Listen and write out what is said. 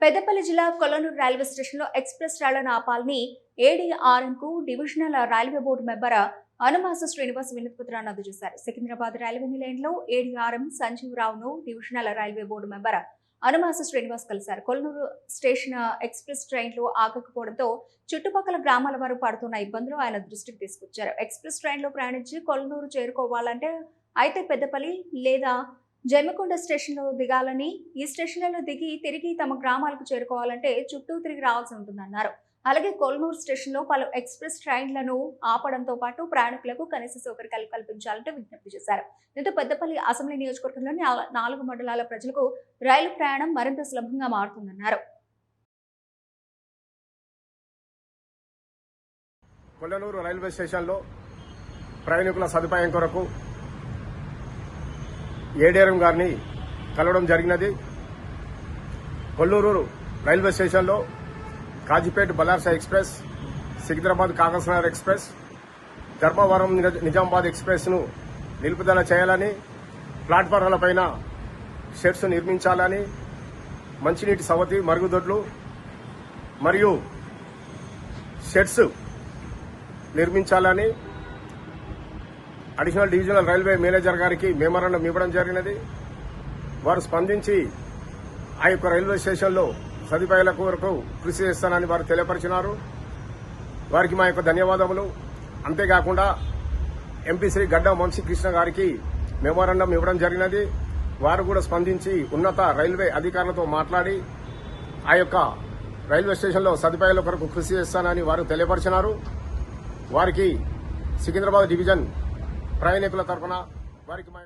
పెద్దపల్లి జిల్లా కొల్లనూరు రైల్వే స్టేషన్లో ఎక్స్ప్రెస్ రైళ్లను ఆపాలని ఏడీఆర్ఎంకు divisional railway board member Anumasa Srinivas వినతిపత్రాన్ని అందజేశారు. సికింద్రాబాద్ రైల్వే నిలయంలో ఏడీఆర్ఎం సంజీవ్ రావును divisional railway board member Anumasa Srinivas కలిశారు. కొల్లనూరు స్టేషన్ ఎక్స్ప్రెస్ ట్రైన్లు ఆగకపోవడంతో చుట్టుపక్కల గ్రామాల వారు పడుతున్న ఇబ్బందులు ఆయన దృష్టికి తీసుకొచ్చారు. ఎక్స్ప్రెస్ ట్రైన్లో ప్రయాణించి కొల్లనూరు చేరుకోవాలంటే అయితే పెద్దపల్లి లేదా జమ్మికొండ స్టేషన్లో దిగాలని, ఈ స్టేషన్లలో దిగి తిరిగి తమ గ్రామాలకు చేరుకోవాలంటే చుట్టూ తిరిగి రావాల్సి ఉంటుందన్నారు. అలాగే కొల్లనూరు స్టేషన్లో పలు ఎక్స్ప్రెస్ ట్రైన్లను ఆపడంతో పాటు ప్రయాణికులకు కనీస సౌకర్యాలు కల్పించాలంటూ విజ్ఞప్తి చేశారు. దీంతో పెద్దపల్లి అసెంబ్లీ నియోజకవర్గంలోని 4 మండలాల ప్రజలకు రైలు ప్రయాణం మరింత సులభంగా మారుతుందన్నారు. కొల్లనూరు రైల్వే స్టేషన్లో ప్రయాణికుల సదుపాయం కొరకు ఏడీఆర్ఎం గారిని కలవడం జరిగినది. కొల్లూరు రైల్వే స్టేషన్లో Kazipet Balharshah express, Secunderabad Kagaznagar express, Dharmavaram Nizamabad express ను నిలుపుదల చేయాలని, ప్లాట్ఫారాలపైన షెడ్స్ నిర్మించాలని, మంచినీటి సవతి మరుగుదొడ్లు మరియు షెడ్స్ నిర్మించాలని అడిషనల్ డివిజనల్ రైల్వే మేనేజర్ గారికి మెమోరాండం ఇవ్వడం జరిగినది. వారు స్పందించి ఆ యొక్క రైల్వే స్టేషన్లో సదుపాయాల కొరకు కృషి చేస్తానని వారు తెలియపరిచినారు. వారికి మా యొక్క ధన్యవాదములు. అంతేకాకుండా ఎంపీ శ్రీ గడ్డ వంశీకృష్ణ గారికి మెమోరాండం ఇవ్వడం జరిగినది. వారు కూడా స్పందించి ఉన్నత రైల్వే అధికారులతో మాట్లాడి ఆ యొక్క రైల్వే స్టేషన్లో సదుపాయాల కొరకు కృషి చేస్తానని వారు తెలియపరిచినారు. వారికి సికింద్రాబాద్ డివిజన్ ప్రయాణికుల తరఫున వారికి